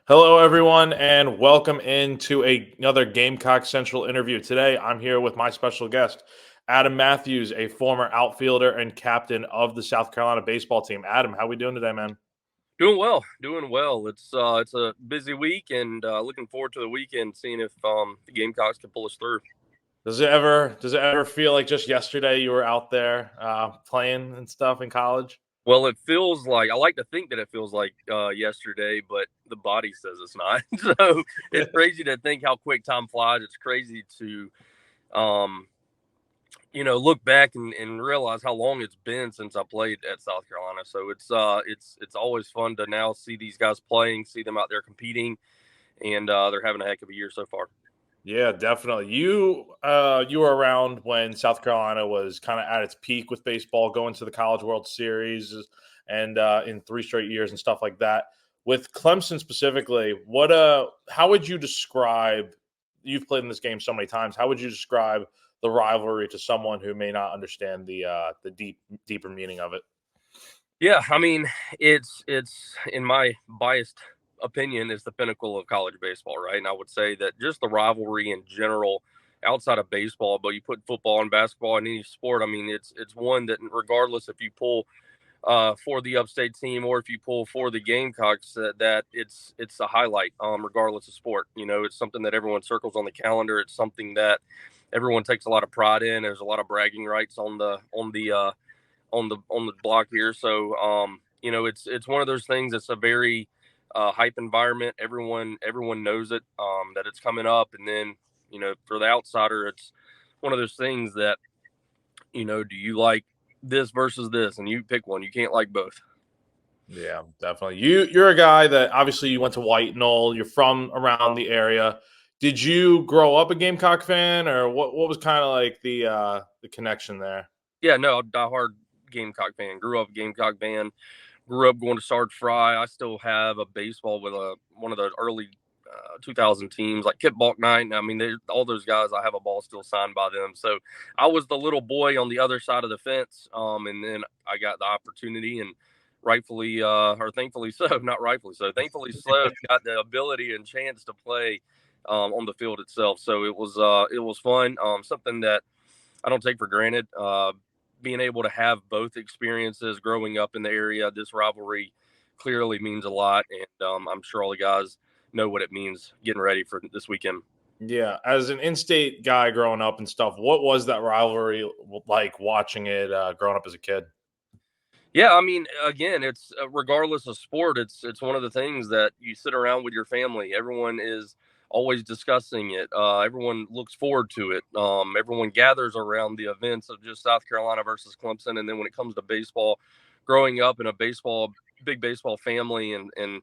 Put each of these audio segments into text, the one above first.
Hello, everyone, and welcome into another Gamecock Central interview. Today, I'm here with my special guest, Adam Matthews, a former outfielder and captain of the South Carolina baseball team. Adam, how we doing today, man? Doing well, doing well. It's a busy week, and looking forward to the weekend, seeing if the Gamecocks can pull us through. Does it ever feel like just yesterday you were out there playing and stuff in college? Well, it feels like I like to think that it feels like yesterday, but the body says it's not. So it's crazy to think how quick time flies. It's crazy to um, look back and realize how long it's been since I played at South Carolina. So it's always fun to now see these guys playing, see them out there competing, and they're having a heck of a year so far. Yeah, definitely. You were around when South Carolina was kind of at its peak with baseball, going to the College World Series and in 3 straight years and stuff like that. With Clemson specifically, how would you describe? You've played in this game so many times. How would you describe the rivalry to someone who may not understand the deeper meaning of it? Yeah, I mean, it's in my biased opinion, is the pinnacle of college baseball, right? And I would say that just the rivalry in general, outside of baseball, but you put football and basketball in any sport. I mean, it's one that regardless if you pull for the upstate team or if you pull for the Gamecocks, that it's a highlight, regardless of sport. You know, it's something that everyone circles on the calendar. It's something that everyone takes a lot of pride in. There's a lot of bragging rights on the block here. So it's one of those things. It's a very hype environment. Everyone knows it, that it's coming up, and then for the outsider, it's one of those things that do you like this versus this, and you pick one. You can't like both. Yeah, definitely. You're a guy that obviously you went to White Knoll. You're from around the area. Did you grow up a Gamecock fan, or what was kind of like the connection there? Yeah, no, diehard Gamecock fan. Grew up Gamecock fan. Grew up going to Sarge Fry. I still have a baseball with one of the early 2000 teams like Kip Balknight. I mean, all those guys. I have a ball still signed by them. So I was the little boy on the other side of the fence, and then I got the opportunity and rightfully or thankfully so, not rightfully so, thankfully so, got the ability and chance to play on the field itself. So it was fun. Something that I don't take for granted. Being able to have both experiences growing up in the area, this rivalry clearly means a lot, and I'm sure all the guys know what it means getting ready for this weekend. Yeah, as an in-state guy growing up and stuff, what was that rivalry like watching it growing up as a kid? Yeah, I mean, again, it's regardless of sport, it's one of the things that you sit around with your family. Everyone is always discussing it. Everyone looks forward to it. Everyone gathers around the events of just South Carolina versus Clemson, and then when it comes to baseball, growing up in a big baseball family, and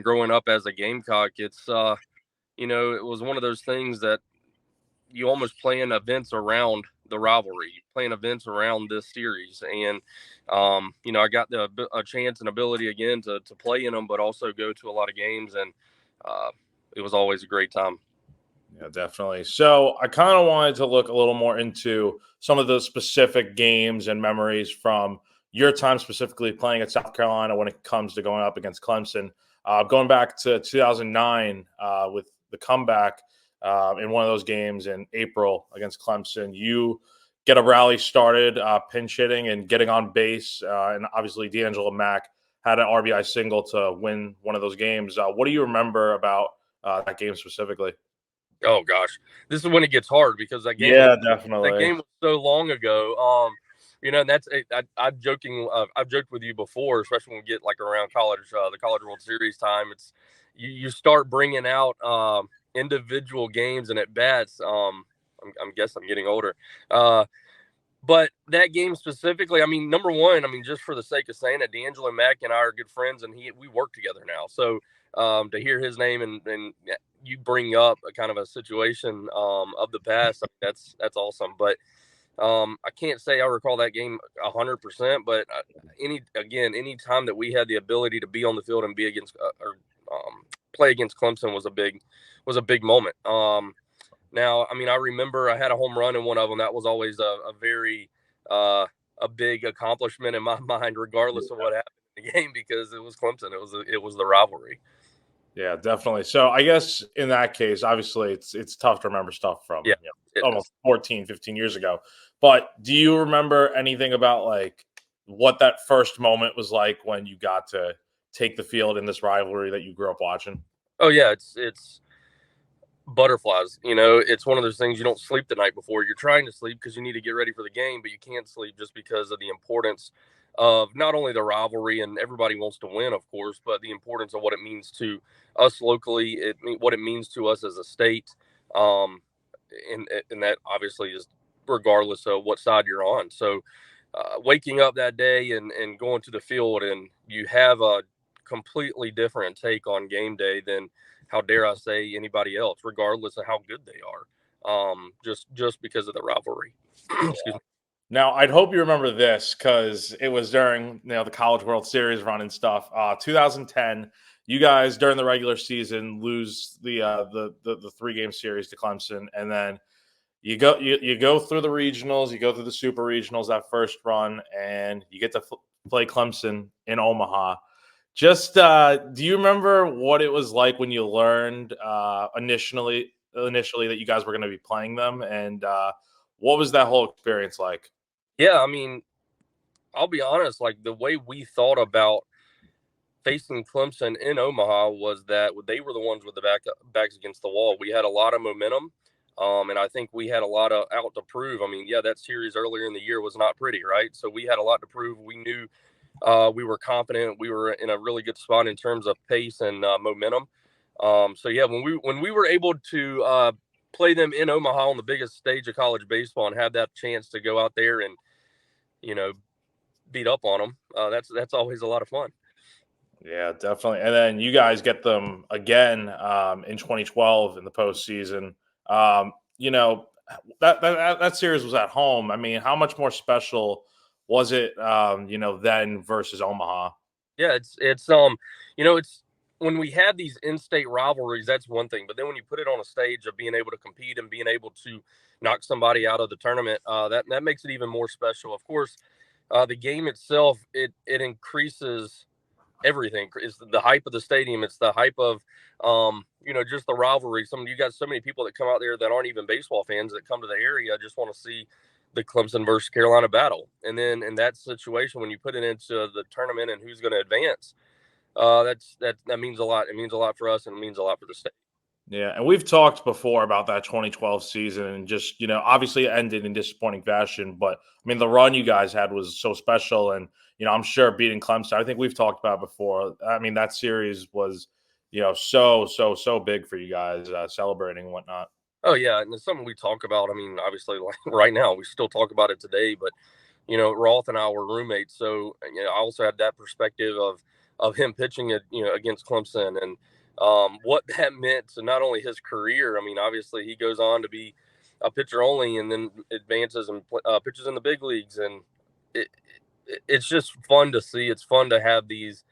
growing up as a Gamecock, it was one of those things that you almost plan events around the rivalry, plan events around this series, and I got a chance and ability again to play in them, but also go to a lot of games, and uh, it was always a great time. Yeah, definitely. So I kind of wanted to look a little more into some of the specific games and memories from your time specifically playing at South Carolina when it comes to going up against Clemson. Going back to 2009 with the comeback in one of those games in April against Clemson, you get a rally started, pinch hitting and getting on base. And obviously, D'Angelo Mack had an RBI single to win one of those games. What do you remember about that game specifically? Oh gosh, this is when it gets hard because Yeah, that definitely. game was so long ago. And that's I've joked with you before, especially when we get like around college, the College World Series time. It's you start bringing out individual games and at bats. I'm guess I'm getting older. But that game specifically, I mean, number one, I mean, just for the sake of saying it, D'Angelo Mack and I are good friends, and we work together now. So to hear his name and you bring up a kind of a situation of the past, I mean, that's awesome. But I can't say I recall that game 100%, but any time that we had the ability to be on the field and be against or play against Clemson was a big moment. Now, I mean, I remember I had a home run in one of them. That was always a very uh, a big accomplishment in my mind, regardless of what happened in the game, because it was Clemson. It was the rivalry. Yeah, definitely. So I guess in that case, obviously it's tough to remember stuff from Yeah, it is. almost 14, 15 years ago. But do you remember anything about like what that first moment was like when you got to take the field in this rivalry that you grew up watching? Oh yeah, it's butterflies. It's one of those things you don't sleep the night before. You're trying to sleep because you need to get ready for the game, but you can't sleep just because of the importance of not only the rivalry and everybody wants to win, of course, but the importance of what it means to us locally, what it means to us as a state, um, and that obviously is regardless of what side you're on. So, waking up that day and going to the field and you have a completely different take on game day than how dare I say anybody else, regardless of how good they are. Just because of the rivalry. Excuse me. Now, I'd hope you remember this because it was during the College World Series run and stuff. 2010, you guys during the regular season lose the 3-game series to Clemson, and then you go through the regionals, you go through the super regionals that first run, and you get to play Clemson in Omaha. Just do you remember what it was like when you learned initially that you guys were going to be playing them, and what was that whole experience like? Yeah, I mean, I'll be honest. Like the way we thought about facing Clemson in Omaha was that they were the ones with the backs against the wall. We had a lot of momentum, and I think we had a lot of out to prove. I mean, yeah, that series earlier in the year was not pretty, right? So we had a lot to prove. We knew we were confident. We were in a really good spot in terms of pace and momentum. So yeah, when we were able to play them in Omaha on the biggest stage of college baseball and have that chance to go out there and you know beat up on them, that's always a lot of fun. Yeah, definitely. And then you guys get them again in 2012 in the postseason. Um, you know that series was at home. I mean, how much more special was it? Then versus Omaha. Yeah, it's when we have these in-state rivalries, that's one thing. But then when you put it on a stage of being able to compete and being able to knock somebody out of the tournament, that makes it even more special. Of course, the game itself it increases everything. It's the hype of the stadium. It's the hype of just the rivalry. You got so many people that come out there that aren't even baseball fans that come to the area just want to see the Clemson versus Carolina battle. And then in that situation, when you put it into the tournament and who's going to advance, that means a lot. It means a lot for us, and it means a lot for the state. Yeah, and we've talked before about that 2012 season, and just obviously it ended in disappointing fashion. But I mean, the run you guys had was so special, and I'm sure beating Clemson. I think we've talked about it before. I mean, that series was so big for you guys, celebrating and whatnot. Oh yeah, and it's something we talk about. I mean, obviously, like right now, we still talk about it today. But Roth and I were roommates, so I also had that perspective of him pitching it, against Clemson and what that meant to not only his career. I mean, obviously, he goes on to be a pitcher only, and then advances and pitches in the big leagues, and it, it's just fun to see. It's fun to have these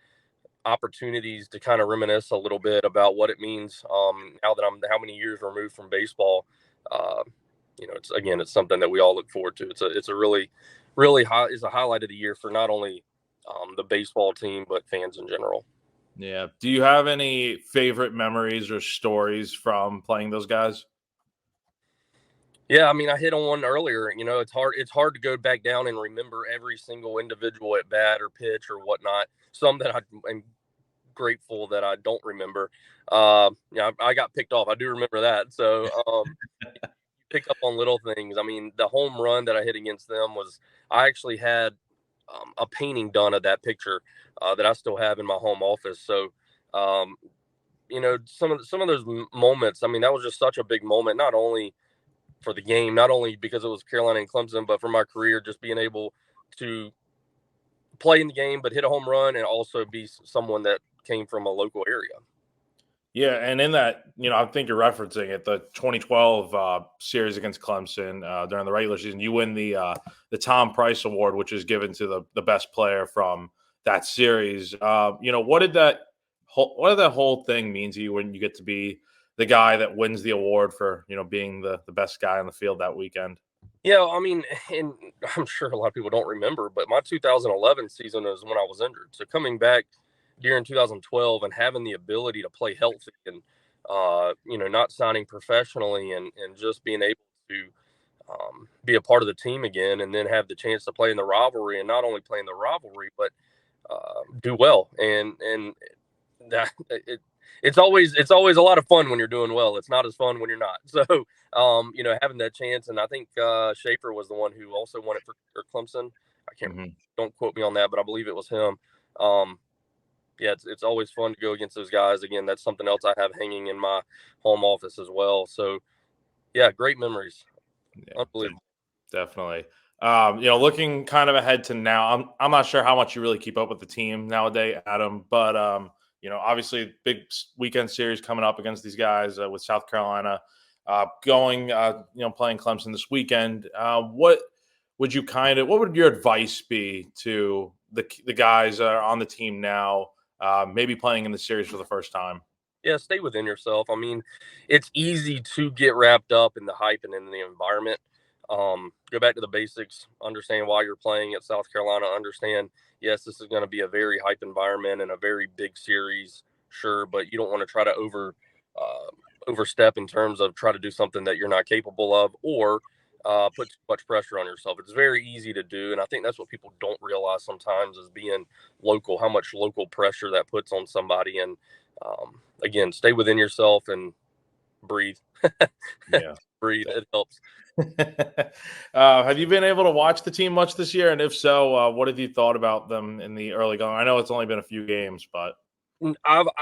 opportunities to kind of reminisce a little bit about what it means now that I'm how many years removed from baseball. Uh, it's something that we all look forward to. It's a really high is a highlight of the year for not only the baseball team but fans in general. Yeah. Do you have any favorite memories or stories from playing those guys? Yeah, I mean, I hit on one earlier. It's hard to go back down and remember every single individual at bat or pitch or whatnot. Some that I'm grateful that I don't remember. I got picked off. I do remember that. So pick up on little things. I mean, the home run that I hit against them was I actually had a painting done of that picture that I still have in my home office. So, um, some of those moments. I mean, that was just such a big moment, not only for the game, not only because it was Carolina and Clemson, but for my career, just being able to play in the game, but hit a home run and also be someone that came from a local area. Yeah, and in that, I think you're referencing it, the 2012 series against Clemson during the regular season. You win the Tom Price Award, which is given to the best player from that series. What did that whole thing mean to you when you get to be the guy that wins the award for being the best guy on the field that weekend? Yeah, I mean, and I'm sure a lot of people don't remember, but my 2011 season is when I was injured. So coming back during 2012 and having the ability to play healthy and not signing professionally and just being able to be a part of the team again, and then have the chance to play in the rivalry, and not only play in the rivalry, but do well. And that it's always a lot of fun when you're doing well. It's not as fun when you're not. So, having that chance, and I think Schaefer was the one who also won it for Clemson. I can't, don't quote me on that, but I believe it was him. Yeah, it's always fun to go against those guys. Again, that's something else I have hanging in my home office as well. So, yeah, great memories. Yeah, Unbelievable. definitely. Looking kind of ahead to now, I'm not sure how much you really keep up with the team nowadays, Adam, but obviously big weekend series coming up against these guys with South Carolina, playing Clemson this weekend. What would your advice be to the guys that are on the team now, maybe playing in the series for the first time? Yeah, stay within yourself. I mean, it's easy to get wrapped up in the hype and in the environment. Go back to the basics, understand why you're playing at South Carolina, understand, yes, this is going to be a very hype environment and a very big series, sure, but you don't want to try to overstep in terms of try to do something that you're not capable of, or put too much pressure on yourself. It's very easy to do, and I think that's what people don't realize sometimes, is being local, how much local pressure that puts on somebody. And again, stay within yourself and breathe. Yeah. Breathe. It helps. Have you been able to watch the team much this year? And if so, what have you thought about them in the early going? I know it's only been a few games, but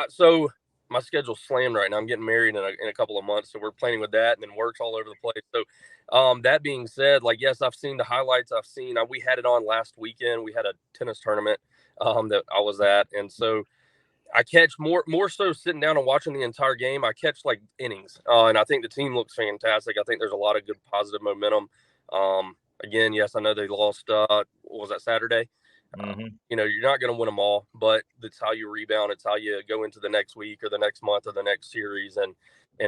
So my schedule's slammed right now. I'm getting married in a couple of months, so we're planning with that, and then work's all over the place. So that being said, yes, I've seen the highlights. We had it on last weekend. We had a tennis tournament that I was at, and so I catch more so sitting down and watching the entire game. I catch innings, and I think the team looks fantastic. I think there's a lot of good positive momentum. Again, yes, I know they lost. What was that, Saturday? You're not going to win them all, but it's how you rebound. It's how you go into the next week or the next month or the next series, and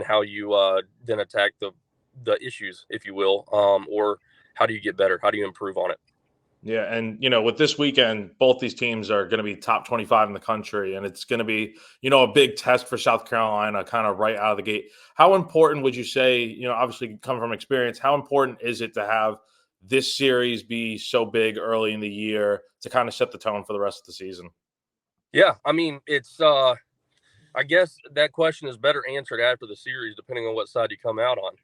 how you then attack the issues, if you will, or how do you get better? How do you improve on it? Yeah, and with this weekend, both these teams are going to be top 25 in the country, and it's going to be a big test for South Carolina, kind of right out of the gate. How important would you say, obviously coming from experience, how important is it to have this series be so big early in the year to kind of set the tone for the rest of the season? Yeah, I mean, it's I guess that question is better answered after the series, depending on what side you come out on.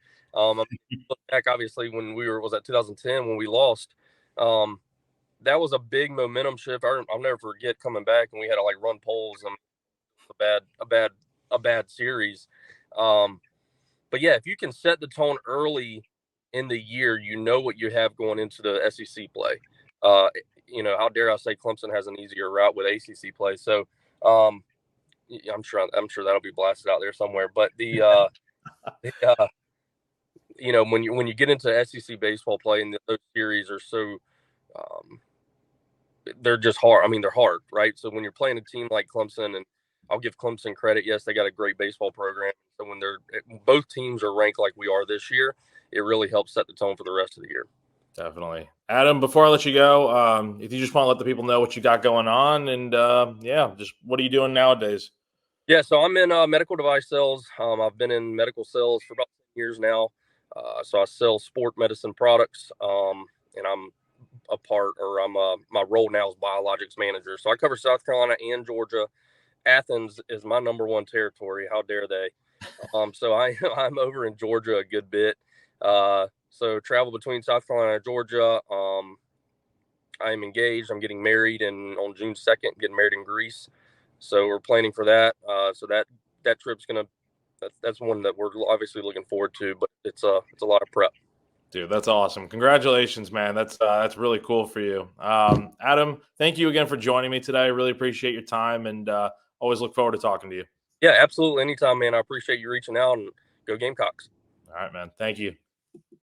Look back, obviously, when was that 2010 when we lost. That was a big momentum shift. I'll never forget coming back, and we had to run polls and a bad series. But yeah, if you can set the tone early in the year, you know what you have going into the SEC play. How dare I say Clemson has an easier route with ACC play? So I'm sure that'll be blasted out there somewhere. But when you get into SEC baseball play, and those series are so they're just hard. I mean, they're hard, right? So when you're playing a team like Clemson, and I'll give Clemson credit, yes, they got a great baseball program. So when both teams are ranked like we are this year, it really helps set the tone for the rest of the year. Definitely. Adam, before I let you go, if you just want to let the people know what you got going on, and just what are you doing nowadays? Yeah, so I'm in medical device sales. I've been in medical sales for about 10 years now. So I sell sport medicine products, and I'm my role now is biologics manager. So I cover South Carolina and Georgia. Athens is my number one territory. How dare they? So I'm over in Georgia a good bit. So travel between South Carolina and Georgia. I am engaged. I'm getting married, and on June 2nd, getting married in Greece. So we're planning for that. So that trip's that's one that we're obviously looking forward to. But it's a lot of prep. Dude, that's awesome. Congratulations, man. That's really cool for you. Adam, thank you again for joining me today. I really appreciate your time, and always look forward to talking to you. Yeah, absolutely. Anytime, man. I appreciate you reaching out, and go Gamecocks. All right, man. Thank you.